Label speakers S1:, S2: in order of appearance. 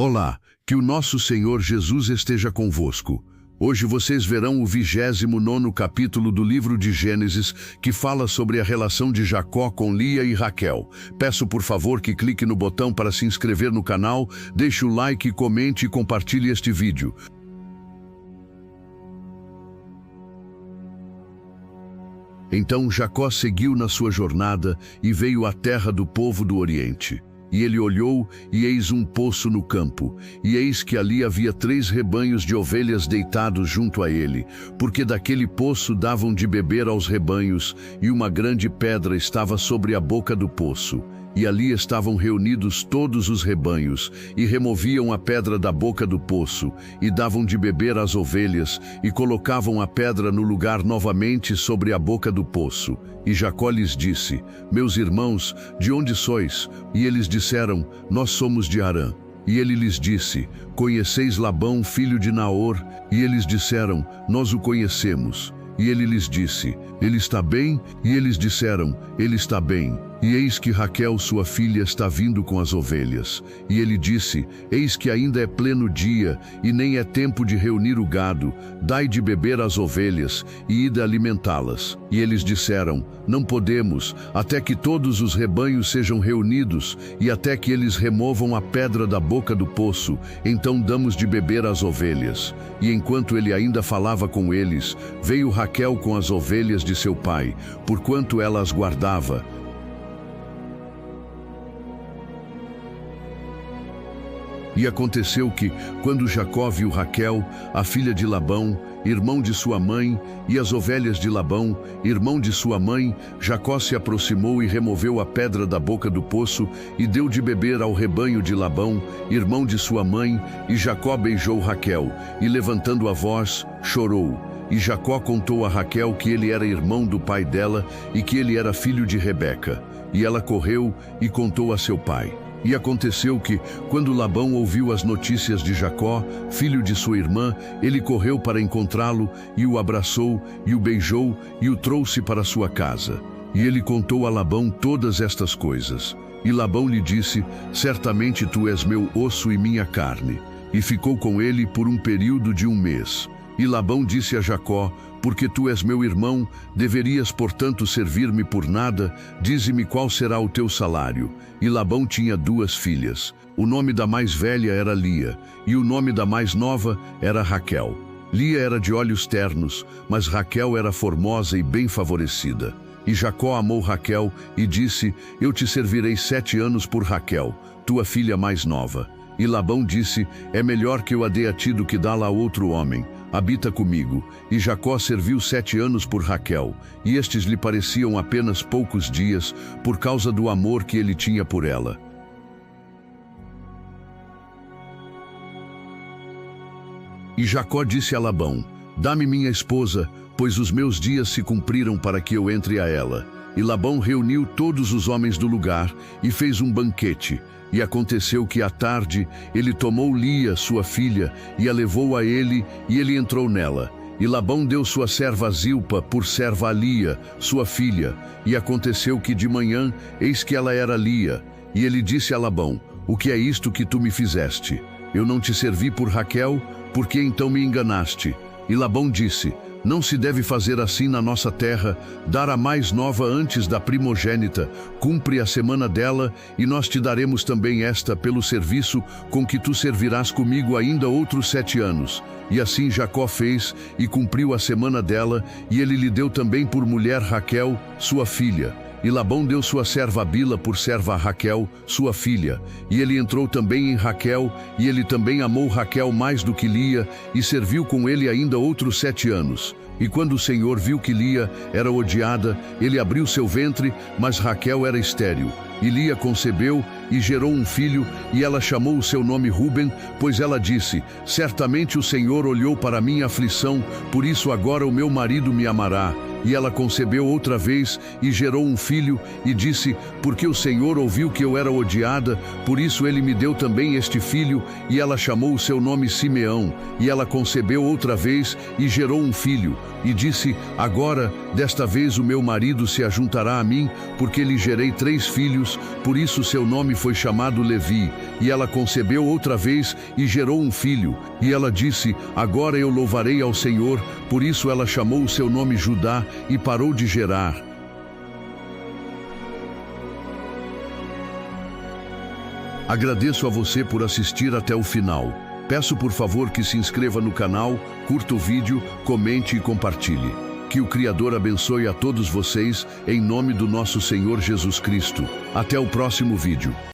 S1: Olá, que o nosso Senhor Jesus esteja convosco. Hoje vocês verão o 29º capítulo do livro de Gênesis, que fala sobre a relação de Jacó com Lia e Raquel. Peço por favor que clique no botão para se inscrever no canal, deixe o like, comente e compartilhe este vídeo. Então Jacó seguiu na sua jornada e veio à terra do povo do Oriente. E ele olhou, e eis um poço no campo, e eis que ali havia 3 rebanhos de ovelhas deitados junto a ele, porque daquele poço davam de beber aos rebanhos, e uma grande pedra estava sobre a boca do poço. E ali estavam reunidos todos os rebanhos, e removiam a pedra da boca do poço, e davam de beber às ovelhas, e colocavam a pedra no lugar novamente sobre a boca do poço. E Jacó lhes disse: Meus irmãos, de onde sois? E eles disseram: Nós somos de Harã. E ele lhes disse: Conheceis Labão, filho de Naor? E eles disseram: Nós o conhecemos. E ele lhes disse: Ele está bem? E eles disseram: Ele está bem. E eis que Raquel, sua filha, está vindo com as ovelhas. E ele disse: Eis que ainda é pleno dia, e nem é tempo de reunir o gado. Dai de beber às ovelhas, e ide alimentá-las. E eles disseram: Não podemos, até que todos os rebanhos sejam reunidos, e até que eles removam a pedra da boca do poço, então damos de beber às ovelhas. E enquanto ele ainda falava com eles, veio Raquel com as ovelhas de seu pai, porquanto ela as guardava. E aconteceu que, quando Jacó viu Raquel, a filha de Labão, irmão de sua mãe, e as ovelhas de Labão, irmão de sua mãe, Jacó se aproximou e removeu a pedra da boca do poço, e deu de beber ao rebanho de Labão, irmão de sua mãe, e Jacó beijou Raquel, e levantando a voz, chorou. E Jacó contou a Raquel que ele era irmão do pai dela, e que ele era filho de Rebeca. E ela correu e contou a seu pai. E aconteceu que, quando Labão ouviu as notícias de Jacó, filho de sua irmã, ele correu para encontrá-lo, e o abraçou, e o beijou, e o trouxe para sua casa. E ele contou a Labão todas estas coisas. E Labão lhe disse: Certamente tu és meu osso e minha carne. E ficou com ele por um período de 1 mês. E Labão disse a Jacó: Porque tu és meu irmão, deverias, portanto, servir-me por nada. Dize-me qual será o teu salário. E Labão tinha 2 filhas. O nome da mais velha era Lia, e o nome da mais nova era Raquel. Lia era de olhos ternos, mas Raquel era formosa e bem favorecida. E Jacó amou Raquel e disse: Eu te servirei 7 anos por Raquel, tua filha mais nova. E Labão disse: É melhor que eu a dê a ti do que dá-la a outro homem. Habita comigo. E Jacó serviu 7 anos por Raquel, e estes lhe pareciam apenas poucos dias, por causa do amor que ele tinha por ela. E Jacó disse a Labão: Dá-me minha esposa, pois os meus dias se cumpriram para que eu entre a ela. E Labão reuniu todos os homens do lugar, e fez um banquete. E aconteceu que à tarde ele tomou Lia, sua filha, e a levou a ele, e ele entrou nela. E Labão deu sua serva Zilpa por serva a Lia, sua filha. E aconteceu que de manhã, eis que ela era Lia. E ele disse a Labão: O que é isto que tu me fizeste? Eu não te servi por Raquel, por que então me enganaste? E Labão disse: Não se deve fazer assim na nossa terra, dar a mais nova antes da primogênita. Cumpre a semana dela, e nós te daremos também esta pelo serviço com que tu servirás comigo ainda outros 7 anos. E assim Jacó fez, e cumpriu a semana dela, e ele lhe deu também por mulher Raquel, sua filha. E Labão deu sua serva Bila por serva a Raquel, sua filha. E ele entrou também em Raquel, e ele também amou Raquel mais do que Lia, e serviu com ele ainda outros 7 anos. E quando o Senhor viu que Lia era odiada, ele abriu seu ventre, mas Raquel era estéril. E Lia concebeu e gerou um filho, e ela chamou o seu nome Ruben, pois ela disse: Certamente o Senhor olhou para a minha aflição, por isso agora o meu marido me amará. E ela concebeu outra vez e gerou um filho, e disse: porque o Senhor ouviu que eu era odiada, por isso ele me deu também este filho. E ela chamou o seu nome Simeão. E ela concebeu outra vez e gerou um filho, e disse: agora, desta vez o meu marido se ajuntará a mim, porque lhe gerei 3 filhos, por isso seu nome foi chamado Levi. E ela concebeu outra vez e gerou um filho. E ela disse: agora eu louvarei ao Senhor, por isso ela chamou o seu nome Judá, e parou de gerar. Agradeço a você por assistir até o final. Peço por favor que se inscreva no canal, curta o vídeo, comente e compartilhe. Que o Criador abençoe a todos vocês, em nome do nosso Senhor Jesus Cristo. Até o próximo vídeo.